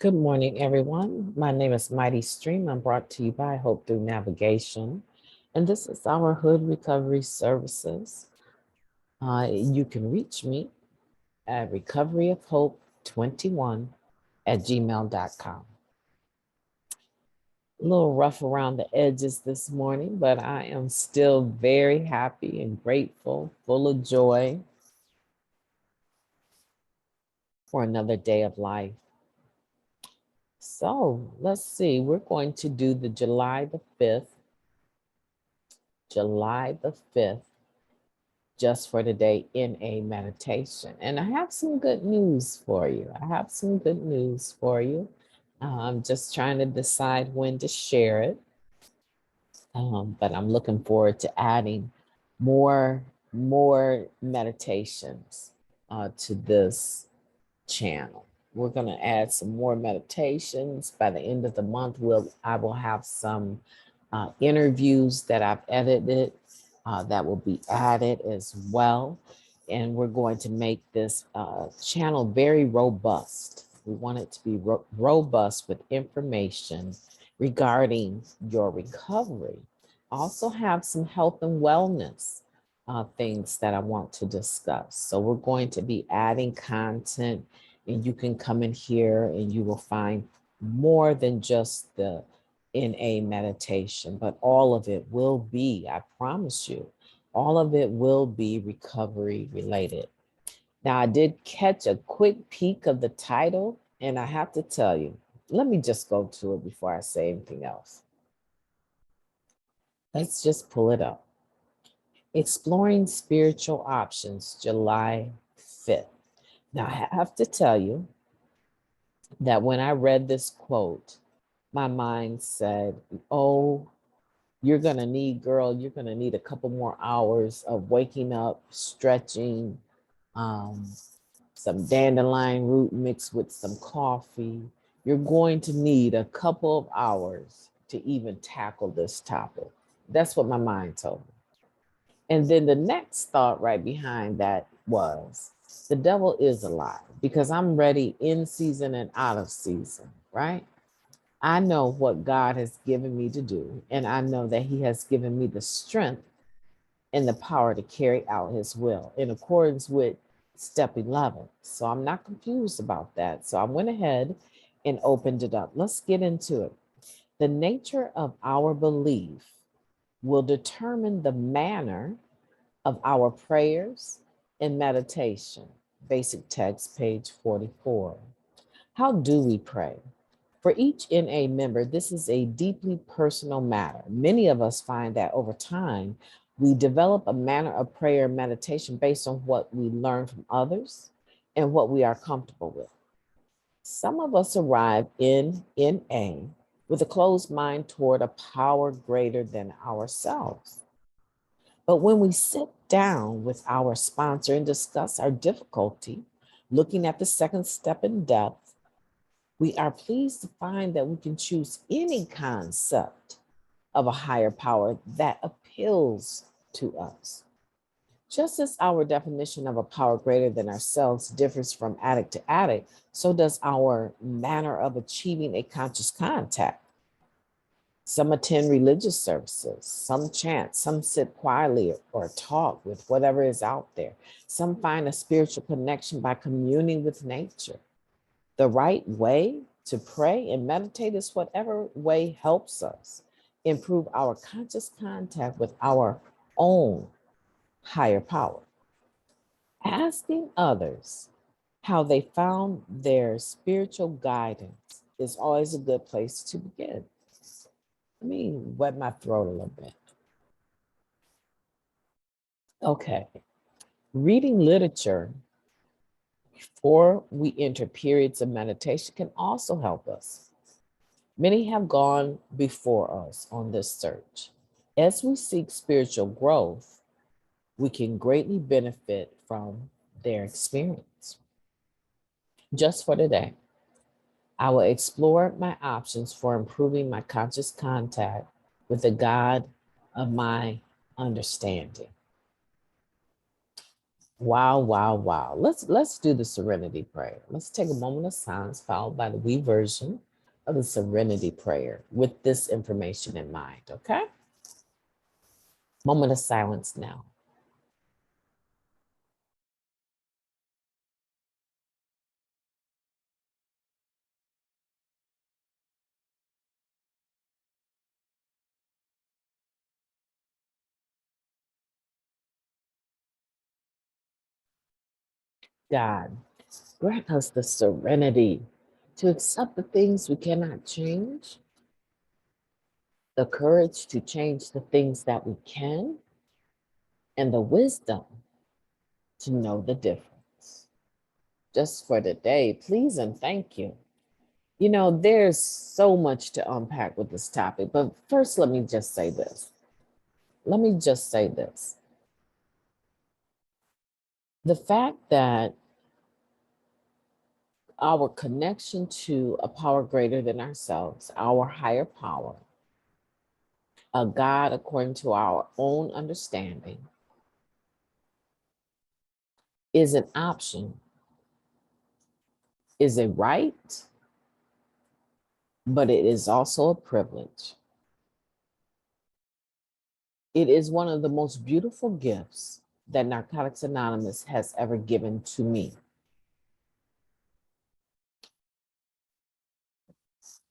Good morning, everyone. My name is MightyStream. I'm brought to you by Hope Through Navigation, and this is our Hood Recovery Services. You can reach me at recoveryofhope21@gmail.com. A little rough around the edges this morning, but I am still very happy and grateful, full of joy for another day of life. So let's see, we're going to do the July the 5th, just for today in a meditation. And I have some good news for you. I'm just trying to decide when to share it. But I'm looking forward to adding more meditations to this channel. We're going to add some more meditations. By the end of the month, I will have some interviews that I've edited that will be added as well. And we're going to make this channel very robust. We want it to be robust with information regarding your recovery. I also have some health and wellness things that I want to discuss. So we're going to be adding content, and you can come in here and you will find more than just the NA meditation, but all of it will be, I promise you, all of it will be recovery related. Now, I did catch a quick peek of the title, and I have to tell you, let me just go to it before I say anything else. Let's just pull it up. Exploring Spiritual Options, July 5th. Now, I have to tell you that when I read this quote, my mind said, oh, you're going to need a couple more hours of waking up, stretching, some dandelion root mixed with some coffee. You're going to need a couple of hours to even tackle this topic. That's what my mind told me. And then the next thought right behind that was, the devil is a lie, because I'm ready in season and out of season, right? I know what God has given me to do, and I know that he has given me the strength and the power to carry out his will in accordance with step 11. So I'm not confused about that. So I went ahead and opened it up. Let's get into it. The nature of our belief will determine the manner of our prayers and meditation. Basic text, page 44. How do we pray? For each NA member, this is a deeply personal matter. Many of us find that over time, we develop a manner of prayer and meditation based on what we learn from others and what we are comfortable with. Some of us arrive in NA with a closed mind toward a power greater than ourselves. But when we sit down with our sponsor and discuss our difficulty, looking at the second step in depth, we are pleased to find that we can choose any concept of a higher power that appeals to us. Just as our definition of a power greater than ourselves differs from addict to addict, so does our manner of achieving a conscious contact. Some attend religious services, some chant, some sit quietly or talk with whatever is out there. Some find a spiritual connection by communing with nature. The right way to pray and meditate is whatever way helps us improve our conscious contact with our own higher power. Asking others how they found their spiritual guidance is always a good place to begin. Let me wet my throat a little bit. Okay. Reading literature before we enter periods of meditation can also help us. Many have gone before us on this search. As we seek spiritual growth, we can greatly benefit from their experience. Just for today, I will explore my options for improving my conscious contact with the God of my understanding. Wow, wow, wow. Let's do the Serenity Prayer. Let's take a moment of silence followed by the we version of the Serenity Prayer with this information in mind, okay? Moment of silence now. God, grant us the serenity to accept the things we cannot change, the courage to change the things that we can, and the wisdom to know the difference. Just for today, please and thank you. You know, there's so much to unpack with this topic, but first, let me just say this. Let me just say this. The fact that our connection to a power greater than ourselves, our higher power, a God according to our own understanding, is an option, is a right, but it is also a privilege. It is one of the most beautiful gifts that Narcotics Anonymous has ever given to me.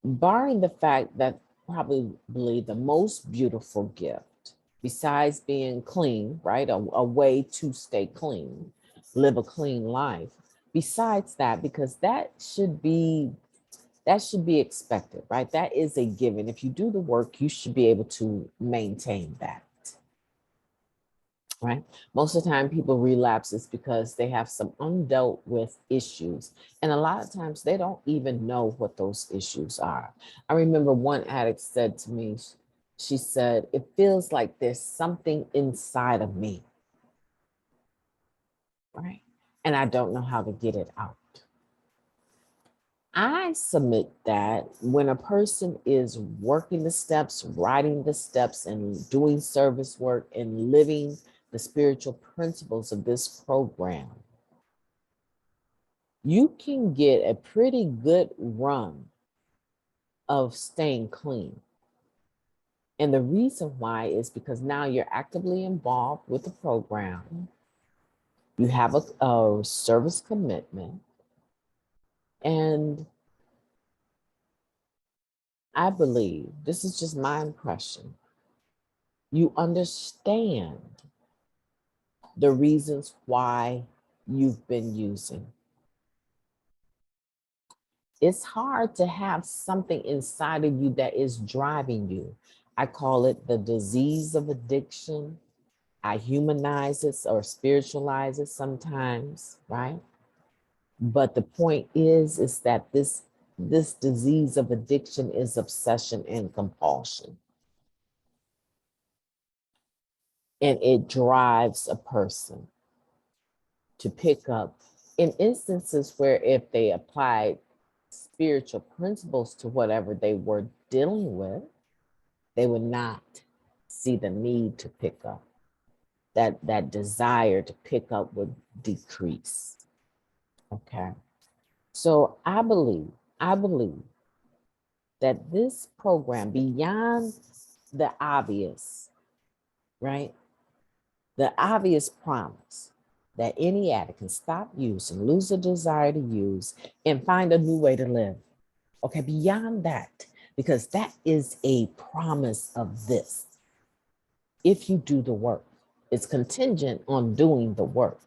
Barring the fact that probably the most beautiful gift, besides being clean, right? A way to stay clean, live a clean life. Besides that, because that should be expected, right? That is a given. If you do the work, you should be able to maintain that, right? Most of the time, people relapse is because they have some undealt with issues. And a lot of times, they don't even know what those issues are. I remember one addict said to me, she said, it feels like there's something inside of me, right? And I don't know how to get it out. I submit that when a person is working the steps, writing the steps, and doing service work and living the spiritual principles of this program, you can get a pretty good run of staying clean. And the reason why is because now you're actively involved with the program. You have a service commitment. And I believe, this is just my impression, you understand the reasons why you've been using. It's hard to have something inside of you that is driving you. I call it the disease of addiction. I humanize it or spiritualize it sometimes, right? But the point is that this disease of addiction is obsession and compulsion. And it drives a person to pick up in instances where if they applied spiritual principles to whatever they were dealing with, they would not see the need to pick up. That desire to pick up would decrease. Okay. So I believe that this program, beyond the obvious, right? The obvious promise that any addict can stop using, lose the desire to use, and find a new way to live. Okay, beyond that, because that is a promise of this. If you do the work, it's contingent on doing the work.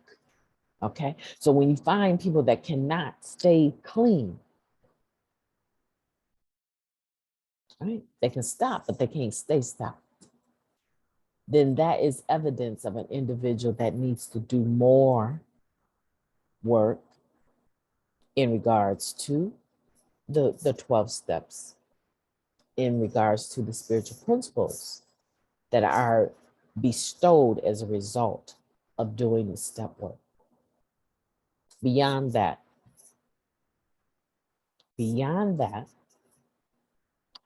Okay, so when you find people that cannot stay clean, right? They can stop, but they can't stay stopped. Then that is evidence of an individual that needs to do more work in regards to the 12 steps, in regards to the spiritual principles that are bestowed as a result of doing the step work. Beyond that, beyond that,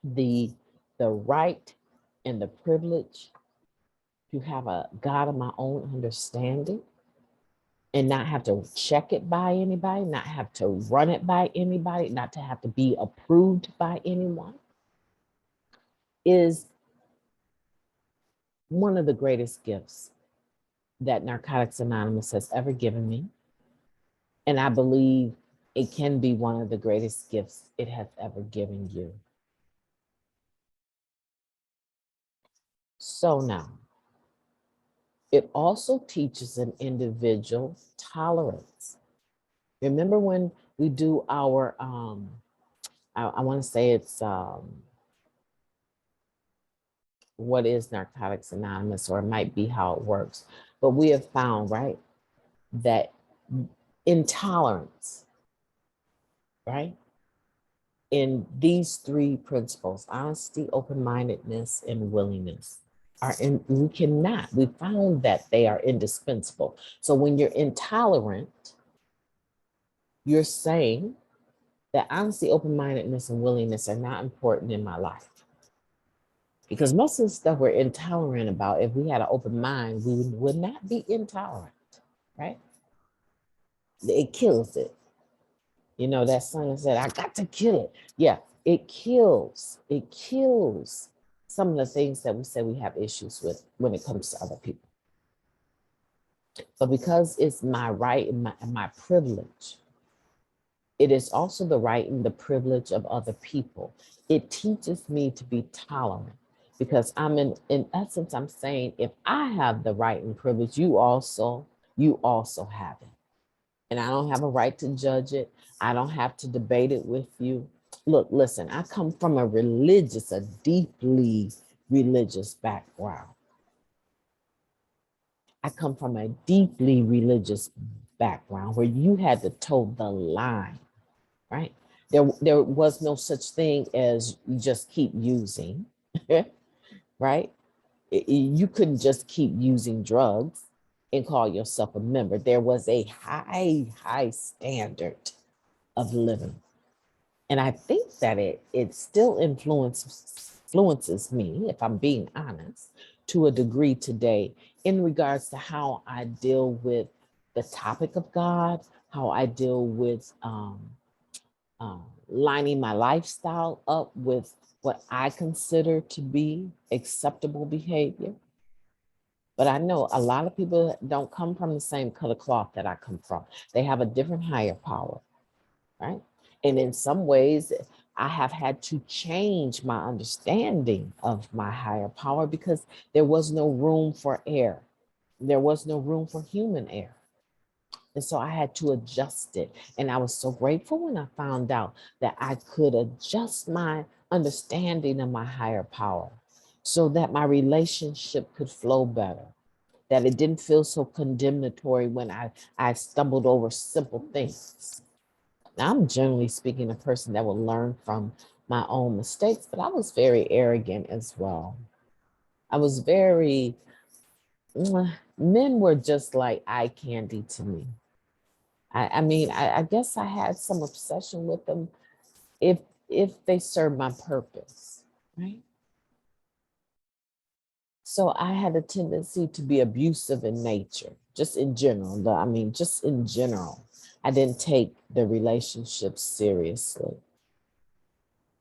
the the right and the privilege to have a God of my own understanding and not have to check it by anybody, not have to run it by anybody, not to have to be approved by anyone, is one of the greatest gifts that Narcotics Anonymous has ever given me. And I believe it can be one of the greatest gifts it has ever given you. So now, it also teaches an individual tolerance. Remember when we do our, I want to say it's, what is Narcotics Anonymous, or it might be how it works. But we have found, right, that intolerance, right, in these three principles, honesty, open-mindedness, and willingness, we found that they are indispensable. So when you're intolerant, you're saying that honesty, open-mindedness, and willingness are not important in my life. Because most of the stuff we're intolerant about, if we had an open mind, we would not be intolerant, right? It kills it. You know, that song said, I got to kill it. Yeah, it kills. It kills some of the things that we say we have issues with when it comes to other people. But because it's my right and my privilege, it is also the right and the privilege of other people. It teaches me to be tolerant, because in essence, I'm saying, if I have the right and privilege, you also have it. And I don't have a right to judge it. I don't have to debate it with you. Look, listen, I come from a deeply religious background. I come from a deeply religious background where you had to toe the line, right? There was no such thing as you just keep using, right? You couldn't just keep using drugs and call yourself a member. There was a high standard of living. And I think that it still influences me, if I'm being honest, to a degree today, in regards to how I deal with the topic of God, how I deal with lining my lifestyle up with what I consider to be acceptable behavior. But I know a lot of people don't come from the same color cloth that I come from. They have a different higher power, right? And in some ways, I have had to change my understanding of my higher power, because there was no room for error. There was no room for human error. And so I had to adjust it. And I was so grateful when I found out that I could adjust my understanding of my higher power so that my relationship could flow better, that it didn't feel so condemnatory when I stumbled over simple things. Now, I'm generally speaking a person that will learn from my own mistakes, but I was very arrogant as well. I was men were just like eye candy to me. I mean, I guess I had some obsession with them if they serve my purpose, right? So I had a tendency to be abusive in nature, just in general. I mean, just in general, I didn't take the relationships seriously.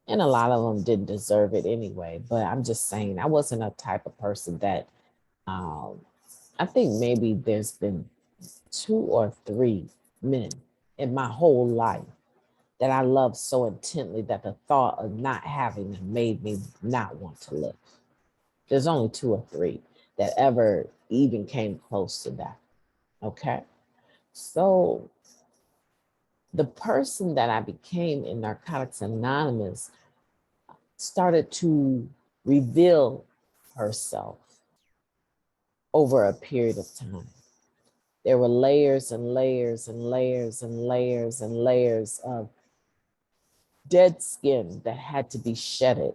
And a lot of them didn't deserve it anyway. But I'm just saying, I wasn't a type of person that, I think maybe there's been 2 or 3 men in my whole life that I loved so intently that the thought of not having them made me not want to live. There's only 2 or 3 that ever even came close to that. Okay. So the person that I became in Narcotics Anonymous started to reveal herself over a period of time. There were layers and layers and layers and layers and layers of dead skin that had to be shedded.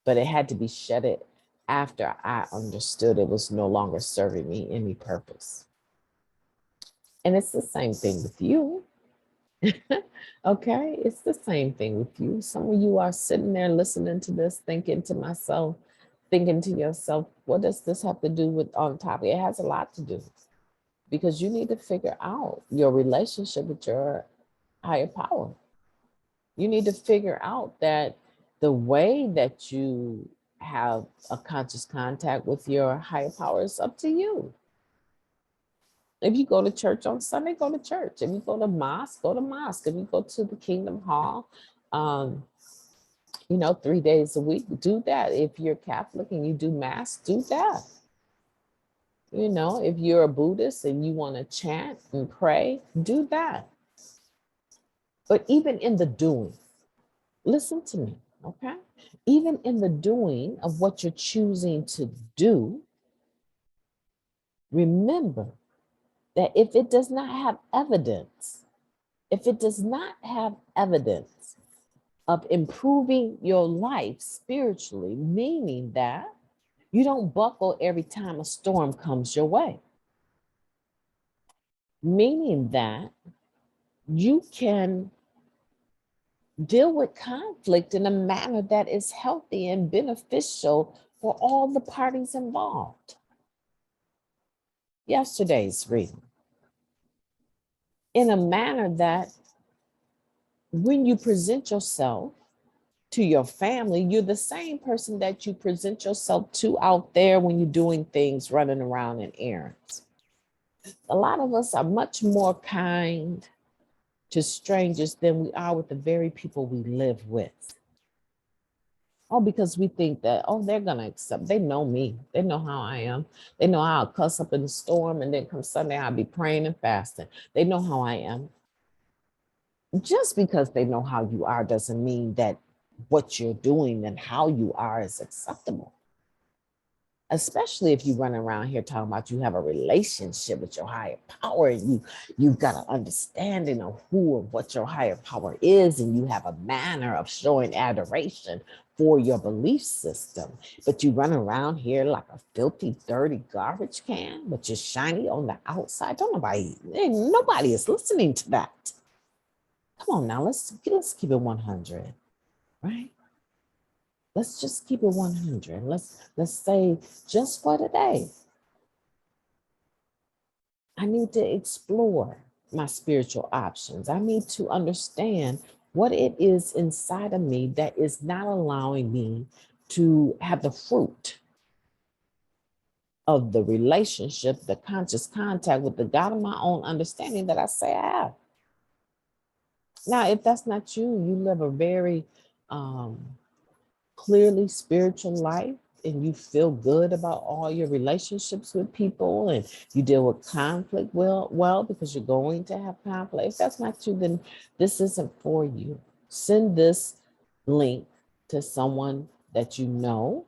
But it had to be shedded after I understood it was no longer serving me any purpose. And it's the same thing with you. Okay, it's the same thing with you. Some of you are sitting there listening to this, thinking to yourself, what does this have to do with on topic? It has a lot to do. because you need to figure out your relationship with your higher power. You need to figure out that the way that you have a conscious contact with your higher power is up to you. If you go to church on Sunday, go to church. If you go to mosque, go to mosque. If you go to the Kingdom Hall, 3 days a week, do that. If you're Catholic and you do mass, do that. If you're a Buddhist and you want to chant and pray, do that. But even in the doing, listen to me, okay? Even in the doing of what you're choosing to do, remember that if it does not have evidence, of improving your life spiritually, meaning that you don't buckle every time a storm comes your way, meaning that you can deal with conflict in a manner that is healthy and beneficial for all the parties involved. Yesterday's reading, in a manner that when you present yourself to your family, you're the same person that you present yourself to out there when you're doing things, running around in errands. A lot of us are much more kind to strangers than we are with the very people we live with. Oh, because we think that, they're going to accept. They know me. They know how I am. They know how I'll cuss up in the storm, and then come Sunday, I'll be praying and fasting. They know how I am. Just because they know how you are doesn't mean that what you're doing and how you are is acceptable. Especially if you run around here talking about you have a relationship with your higher power, and you've got an understanding of who and what your higher power is, and you have a manner of showing adoration for your belief system. But you run around here like a filthy, dirty garbage can, but you're shiny on the outside. Nobody is listening to that. Come on now, let's keep it 100, right? Let's just keep it 100. Let's say, just for today, I need to explore my spiritual options. I need to understand what it is inside of me that is not allowing me to have the fruit of the relationship, the conscious contact with the God of my own understanding that I say I have. Now, if that's not you, you live a very clearly spiritual life, and you feel good about all your relationships with people, and you deal with conflict well because you're going to have conflict. If that's not you, then this isn't for you. Send this link to someone that you know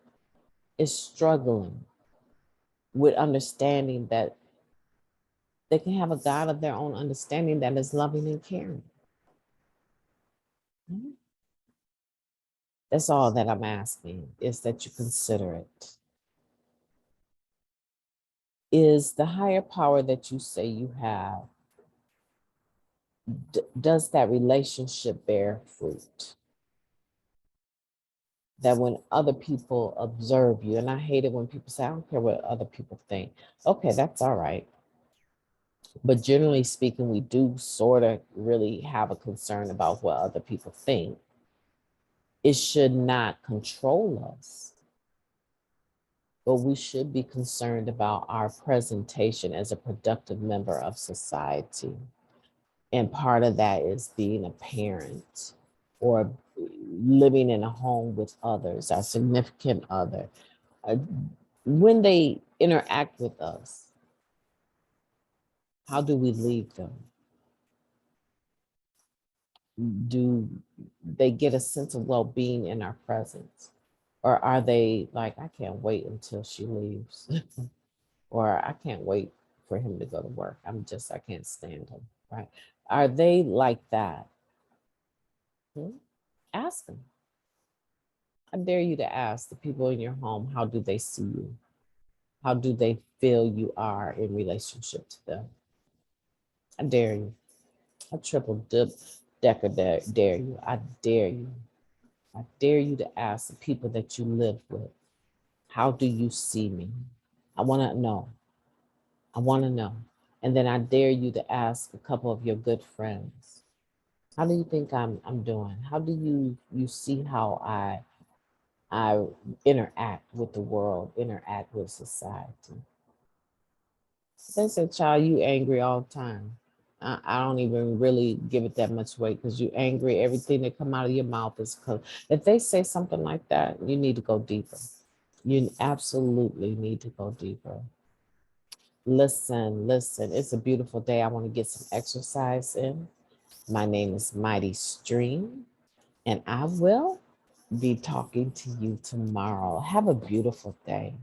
is struggling with understanding that they can have a God of their own understanding that is loving and caring. That's all that I'm asking, is that you consider it. Is the higher power that you say you have, does that relationship bear fruit? That when other people observe you, and I hate it when people say, I don't care what other people think. Okay, that's all right. But generally speaking, we do sort of really have a concern about what other people think. It should not control us, but we should be concerned about our presentation as a productive member of society. And part of that is being a parent or living in a home with others, our significant other. When they interact with us, how do we leave them? Do they get a sense of well-being in our presence? Or are they like, I can't wait until she leaves? Or I can't wait for him to go to work. I can't stand him, right? Are they like that? Ask them. I dare you to ask the people in your home, how do they see you? How do they feel you are in relationship to them? I dare you. I triple decker dare you. I dare you. I dare you to ask the people that you live with, how do you see me? I want to know. I want to know. And then I dare you to ask a couple of your good friends, how do you think I'm doing? How do you see how I interact with the world, interact with society? They say, child, you angry all the time. I don't even really give it that much weight because you angry. Everything that come out of your mouth is cause. If they say something like that, you need to go deeper. You absolutely need to go deeper. Listen, listen. It's a beautiful day. I want to get some exercise in. My name is MightyStream, and I will be talking to you tomorrow. Have a beautiful day.